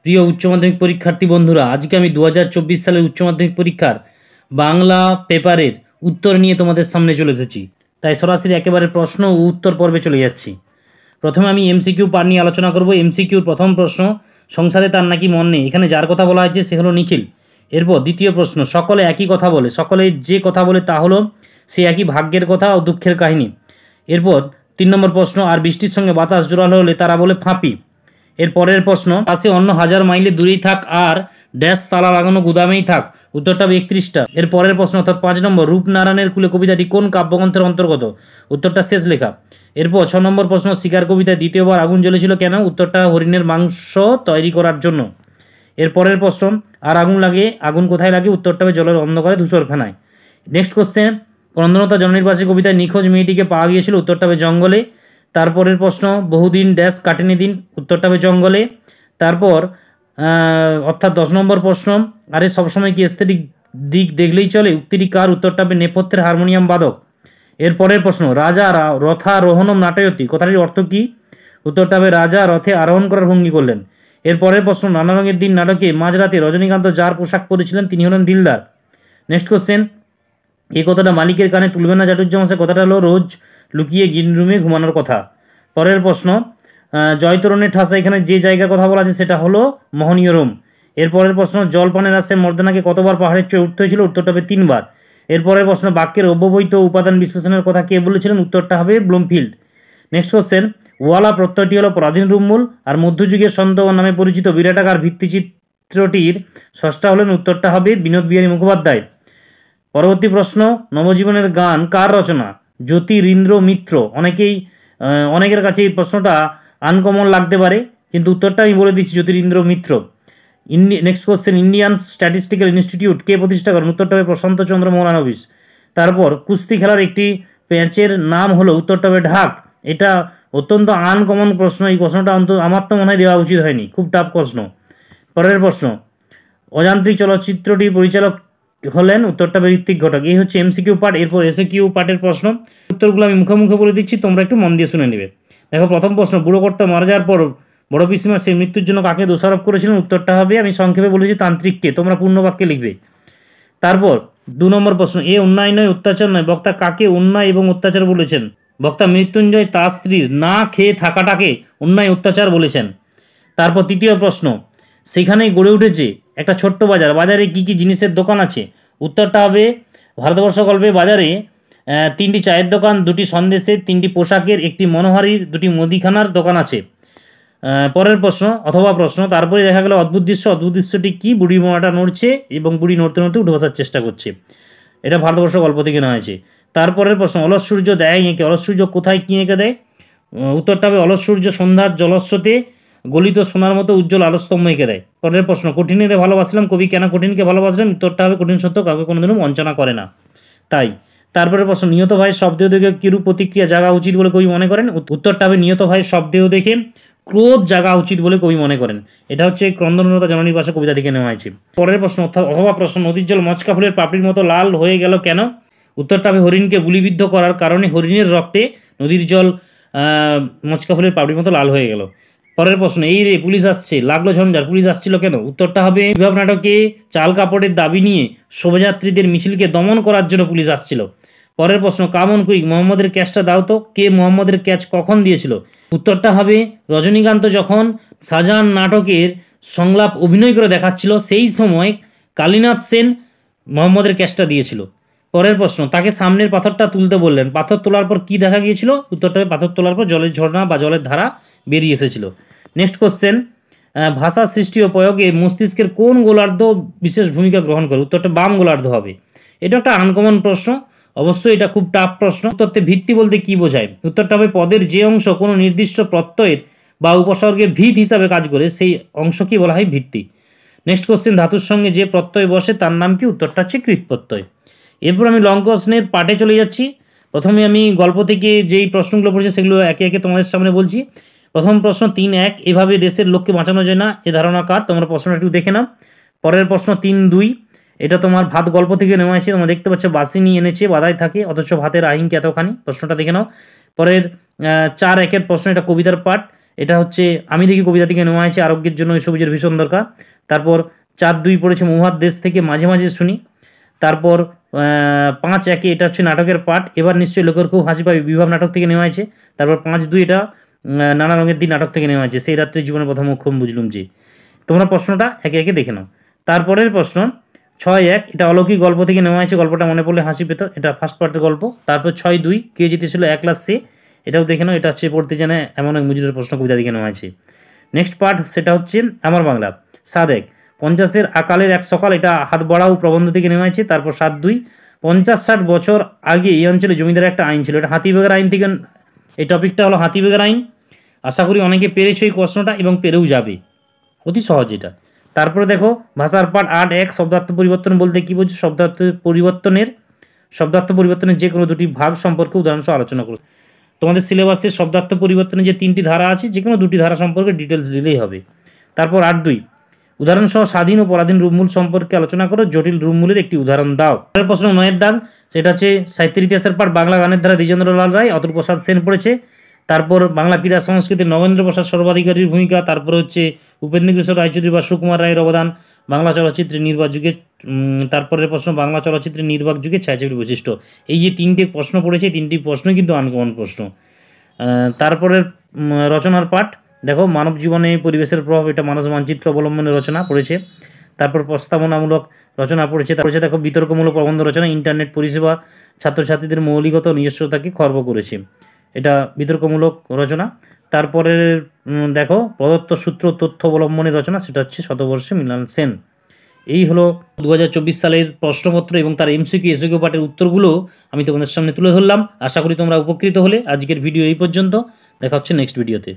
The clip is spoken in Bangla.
প্রিয় উচ্চ মাধ্যমিক পরীক্ষার্থী বন্ধুরা, আজকে আমি 2024 সালের উচ্চ মাধ্যমিক পরীক্ষার বাংলা পেপারের উত্তর নিয়ে তোমাদের সামনে চলে এসেছি। তাই সরাসরি একেবারে প্রশ্ন ও উত্তর পর্বে চলে যাচ্ছি। প্রথমে আমি এমসিকিউ পার্ট নিয়ে আলোচনা করব। এমসিকিউর প্রথম প্রশ্ন, সংসারে তার নাকি মন নেই। এখানে যার কথা বলা হয়েছে সে হলো নিখিল। এরপর দ্বিতীয় প্রশ্ন, সকলে একই কথা বলে। সকলে যে কথা বলে তা হলো সে একই ভাগ্যের কথা ও দুঃখের কাহিনী। এরপর 3 নম্বর প্রশ্ন, আর বৃষ্টির সঙ্গে বাতাস জোরালো হলে তারা বলে ফাঁপি। এর পরের প্রশ্ন, পাশে অন্য 1000 মাইলে দূরেই থাক আর ড্যাশ তালা লাগানো গুদামেই থাক। উত্তরটা হবে 31টা। এর পরের প্রশ্ন অর্থাৎ 5 নম্বর, রূপনারায়ণের কুলে কবিতাটি কোন কাব্যগ্রন্থের অন্তর্গত? উত্তরটা শেষ লেখা। এরপর 6 নম্বর প্রশ্ন, শিকার কবিতায় দ্বিতীয়বার আগুন জ্বলেছিল কেন? উত্তরটা হরিণের মাংস তৈরি করার জন্য। এর পরের প্রশ্ন, আর আগুন লাগে, আগুন কোথায় লাগে? উত্তরটা হবে জলের অন্ধকারে ধূসর ফেনায়। নেক্সট কোশ্চেন, ক্রন্দনতা জননীর পাশে কবিতায় নিখোঁজ মেয়েটিকে পাওয়া গিয়েছিল। উত্তরটা হবে জঙ্গলে। তারপরের প্রশ্ন, বহুদিন ড্যাশ কাটেনি দিন। উত্তরটা হবে জঙ্গলে। তারপর অর্থাৎ 10 নম্বর প্রশ্ন, আরে সবসময় কি এস্থেটিক দিক দেখলেই চলে? উক্তিটি কার? উত্তরটা হবে নেপথ্যের হারমোনিয়াম বাদক। এর পরের প্রশ্ন, রাজা রথারোহণম নাটয়তি কথাটির অর্থ কী? উত্তরটা হবে রাজা রথে আরোহণ করার ভঙ্গি করলেন। এর পরের প্রশ্ন, নানা রঙের দিন নাটকে মাঝরাতে রজনীকান্ত যার পোশাক পরেছিলেন তিনি হলেন দিলদার। নেক্সট কোশ্চেন, এই কথাটা মালিকের কানে তুলবে না চাটুর্যমশাই। কথাটা হলো রোজ লুকিয়ে গ্রিন রুমে ঘুমানোর কথা। পরের প্রশ্ন, জয়তরণের ঠাসা, এখানে যে জায়গার কথা বলা আছে সেটা হলো মোহনীয় রোম। এরপরের প্রশ্ন, জলপানের আসে মর্দানাকে কতবার পাহাড়ের চড়ে উঠতে হয়েছিল? উত্তরটা হবে 3 বার। এরপরের প্রশ্ন, বাক্যের অব্যবহিত উপাদান বিশ্লেষণের কথা কে বলেছিলেন? উত্তরটা হবে ব্লুমফিল্ড। নেক্সট কোশ্চেন, ওয়ালা প্রত্যয়টি হলো পরাধীন রূপমূল আর মধ্যযুগের সন্তগণ নামে পরিচিত বিরাটাকার ভিত্তিচিত্রটির স্রষ্টা হলেন? উত্তরটা হবে বিনোদ বিহারী মুখোপাধ্যায়। পরবর্তী প্রশ্ন, নবজীবনের গান কার রচনা? জ্যোতিরিন্দ্র মিত্র। অনেকের কাছে এই প্রশ্নটা আনকমন লাগতে পারে, কিন্তু উত্তরটা আমি বলে দিচ্ছি, Jyotirindra Mitra. Next question, Indian Statistical Institute কে প্রতিষ্ঠা করেন? উত্তরটা হবে প্রশান্ত চন্দ্র মৌলানবিশ। তারপর কুস্তি খেলার একটি প্যাঁচের নাম হলো? উত্তরটা হবে ঢাক। এটা অত্যন্ত আনকমন প্রশ্ন। এই প্রশ্নটা আমার তো মনে হয় দেওয়া উচিত হয়নি, খুব টাফ প্রশ্ন। পরের প্রশ্ন, অযান্ত্রিক চলচ্চিত্রটির পরিচালক হলেন? উত্তরটা হবে ঋত্বিক ঘটক। এই হচ্ছে এমসিকিউ পার্ট। এরপর এসএকিউ পার্টের প্রশ্ন, উত্তরগুলো আমি মুখে মুখে বলে দিচ্ছি, তোমরা একটু মন দিয়ে শুনে নেবে। দেখো, প্রথম প্রশ্ন, বুড়ো কর্তা মারা যাওয়ার পর বড় পিসিমা সেই মৃত্যুর জন্য কাকে দোষারোপ করেছিলেন? উত্তরটা হবে, আমি সংক্ষেপে বলেছি, তান্ত্রিককে। তোমরা পূর্ণ বাক্যে লিখবে। তারপর 2 নম্বর প্রশ্ন, এ অন্যায় নয় অত্যাচার নয়, বক্তা কাকে অন্যায় এবং অত্যাচার বলেছেন? বক্তা মৃত্যুঞ্জয় তার স্ত্রীর না খেয়ে থাকাটাকে অন্যায় অত্যাচার বলেছেন। তারপর তৃতীয় প্রশ্ন, সেখানেই গড়ে উঠেছে একটা ছোট্ট বাজার, বাজারে কি কি জিনিসের দোকান আছে? উত্তরটা হবে, ভারতবর্ষ গল্পে বাজারে 3টি চায়ের দোকান, 2টি সন্দেশের, 3টি পোশাকের, 1টি মনোহারির, 2টি মুদিখানার দোকান আছে। পরের প্রশ্ন অথবা প্রশ্ন, তারপরে দেখা গেল অদ্ভুত দৃশ্য। অদ্ভুত দৃশ্যটি কি? বুড়ি মোড়াটা নড়ছে এবং বুড়ি নড়তে নড়তে উঠে বসার চেষ্টা করছে। এটা ভারতবর্ষ গল্প থেকে নেওয়া হয়েছে। তারপরের প্রশ্ন, অলস সূর্য দেয় এঁকে, অলস সূর্য কোথায় কি এঁকে দেয়? উত্তরটা হবে, অলস সূর্য সন্ধ্যার জলস্রোতে গলিত সোনার মতো উজ্জ্বল আলোস্তম্ভ এঁকে দেয়। পরের প্রশ্ন, কঠিনের ভালোবাসলাম, কবি কেন কঠিনকে ভালোবাসলেন? উত্তরটা হবে, কঠিন সত্য কাউকে কোনোদিনও বঞ্চনা করে না, তাই। তারপরে প্রশ্ন, নিহত ভাইয়ের শব্দেহ দেখে কিরূপ প্রতিক্রিয়া জাগা উচিত বলে কবি মনে করেন? উত্তরটা হবে, নিহত ভাইয়ের শব্দেহ দেখে ক্রোধ জাগা উচিত বলে কবি মনে করেন। এটা হচ্ছে ক্রন্দনরতা জননীর পাশে কবিতা থেকে নেওয়া হয়েছে। পরের প্রশ্ন অথবা প্রশ্ন, নদীর জল মচকা ফুলের পাপড়ির মতো লাল হয়ে গেল কেন? উত্তরটা হবে, হরিণকে গুলিবিদ্ধ করার কারণে হরিণের রক্তে নদীর জল মচকা ফুলের পাপড়ির মতো লাল হয়ে গেল। পরের প্রশ্ন, এই রে পুলিশ আসছে, লাগলো ঝঞ্ঝার, পুলিশ আসছিল কেন? উত্তরটা হবে, বিভাব নাটকে চাল কাপড়ের দাবি নিয়ে শোভাযাত্রীদের মিছিলকে দমন করার জন্য পুলিশ আসছিল। পরের প্রশ্ন, কামন কুইক, মোহাম্মদের ক্যাচটা দাও তো, কে মোহাম্মদের ক্যাচ কখন দিয়েছিল? উত্তরটা হবে, রজনীকান্ত যখন শাহজাহান নাটকের সংলাপ অভিনয় করে দেখাচ্ছিল সেই সময় কালীনাথ সেন মোহাম্মদের ক্যাচটা দিয়েছিল। পরের প্রশ্ন, তাকে সামনের পাথরটা তুলতে বললেন, পাথর তোলার পর কি দেখা গিয়েছিল? উত্তরটা হবে, পাথর তোলার পর জলের ঝর্ণা বা জলের ধারা বেরিয়ে এসেছিল। নেক্সট কোশ্চেন, ভাষা সৃষ্টি ও প্রয়োগে মস্তিষ্কের কোন গোলার্ধ বিশেষ ভূমিকা গ্রহণ করে? উত্তরটা বাম গোলার্ধ হবে। এটা একটা আনকমন প্রশ্ন, অবশ্যই এটা খুব টাফ প্রশ্ন। উত্তরতে ভিত্তি বলতে কি বোঝায়? উত্তরটা হবে, পদের যে অংশ কোনো নির্দিষ্ট প্রত্যয়ের বা উপসর্গের ভিত হিসাবে কাজ করে সেই অংশকেই বলা হয় ভিত্তি। নেক্সট কোশ্চেন, ধাতুর সঙ্গে যে প্রত্যয় বসে তার নাম কি? উত্তরটা হচ্ছে কৃৎ প্রত্যয়। এরপর আমি লং কোশ্চেনের পার্টে চলে যাচ্ছি। প্রথমে আমি গল্প থেকে যেই প্রশ্নগুলো পড়েছি সেগুলো একে একে তোমাদের সামনে বলছি। প্রথম প্রশ্ন 3.1, এভাবে দেশের লোককে বাঁচানো যায় না, এ ধারণা কার? তোমরা প্রশ্নটা একটু দেখে নাও। পরের প্রশ্ন 3.2, এটা তোমার ভাত গল্প থেকে নেওয়া হয়েছে। তোমরা দেখতে পাচ্ছ, বাসিনী এনেছে বাদায় থাকে অথচ ভাতের আহিঙ্কি এতখানি। প্রশ্নটা দেখে নাও। পরের 4.1 প্রশ্ন, এটা কবিতার পাঠ। এটা হচ্ছে আমি দেখি কবিতা থেকে নেওয়া হয়েছে, আরোগ্যের জন্য ওই সবুজের ভীষণ দরকার। তারপর 4-2 পড়েছে মহুয়ার দেশ থেকে মাঝে মাঝে শুনি। তারপর 5-1 এটা হচ্ছে নাটকের পাঠ, এবার নিশ্চয়ই লোকের খুব হাসি পাবে, বিভাব নাটক থেকে নেওয়া হয়েছে। তারপর 5-2 এটা নানা রঙের দিন নাটক থেকে নেওয়া হয়েছে, সেই রাত্রে জীবনের প্রথম অক্ষম বুঝলুম যে। তোমরা প্রশ্নটা একে একে দেখে নাও। তারপরের প্রশ্ন 6-1 এটা অলৌকিক গল্প থেকে নেওয়া হয়েছে, গল্পটা মনে পড়লে হাসি পেত, এটা ফার্স্ট পার্টের গল্প। তারপর 6-2 কে জিতেছিল 1 ক্লাস সে, এটাও দেখে নাও, এটা হচ্ছে পড়তে জানে এমন এক মুজিবের প্রশ্ন কবিতা থেকে নেওয়া হয়েছে। নেক্সট পার্ট সেটা হচ্ছে আমার বাংলা 7-1 50-এর আকালের এক সকাল, এটা হাত বাড়াও প্রবন্ধ থেকে নেওয়া হয়েছে। তারপর 7-2 50-60 বছর আগে এই অঞ্চলে জমিদার একটা আইন ছিল, এটা হাতিবাগার আইন থেকে, এই টপিকটা হলো হাতিবাগার আইন। আশা করি অনেকে পেরেছো এই প্রশ্নটা এবং পেরেও যাবে, অতি সহজ এটা। তারপরে দেখো ভাষার পাঠ 8-1 শব্দার্থ পরিবর্তন বলতে কী বোঝো, শব্দার্থ পরিবর্তনের যে কোনো দুটি ভাগ সম্পর্কে উদাহরণসহ আলোচনা করো। তোমাদের সিলেবাসে শব্দার্থ পরিবর্তনের যে 3টি ধারা আছে, যে কোনো 2টি ধারা সম্পর্কে ডিটেলস দিলেই হবে। তারপর 8-2 উদাহরণসহ স্বাধীন ও পরাধীন রূপমূল সম্পর্কে আলোচনা করো, জটিল রূপমূলের একটি উদাহরণ দাও। পরের প্রশ্ন 9-এর দাগ, সেটা হচ্ছে সাহিত্যের ইতিহাসের পাঠ বাংলা গানের ধারা দ্বিজেন্দ্রলাল রায়, অতুল প্রসাদ সেন পড়েছে। তারপর বাংলা ক্রীড়া সংস্কৃতি নগেন্দ্র প্রসাদ সর্বাধিকারীর ভূমিকা। তারপর হচ্ছে উপেন্দ্র কিশোর রায়চৌধুরী বা সুকুমার রায়ের অবদান বাংলা চলচ্চিত্রের নির্বাক যুগে। তারপরের প্রশ্ন বাংলা চলচ্চিত্রের নির্বাক যুগে ছায়াছবির বৈশিষ্ট্য। এই যে 3টে প্রশ্ন পড়েছে, 3টি প্রশ্নই কিন্তু আনকমন প্রশ্ন। তারপরের রচনার পাঠ দেখো মানব জীবনে পরিবেশের প্রভাব, এটা মানস মানচিত্র অবলম্বনে রচনা পড়েছে। তারপর প্রস্তাবনামূলক রচনা পড়েছে। তারপরে দেখো বিতর্কমূলক প্রবন্ধ রচনা, ইন্টারনেট পরিষেবা ছাত্রছাত্রীদের মৌলিকত নিজস্বতাকে খর্ব করেছে, এটা বিতর্কমূলক রচনা। তারপরে দেখো প্রদত্ত সূত্র তথ্য অবলম্বনের রচনা, সেটা হচ্ছে শতবর্ষে মৃণাল সেন। এই হলো 2024 সালের প্রশ্নপত্র এবং তার এমসিকিউ এসকিউ পার্টের উত্তরগুলো আমি তোমাদের সামনে তুলে ধরলাম। আশা করি তোমরা উপকৃত হলে। আজকের ভিডিও এই পর্যন্ত, দেখা হচ্ছে নেক্সট ভিডিওতে।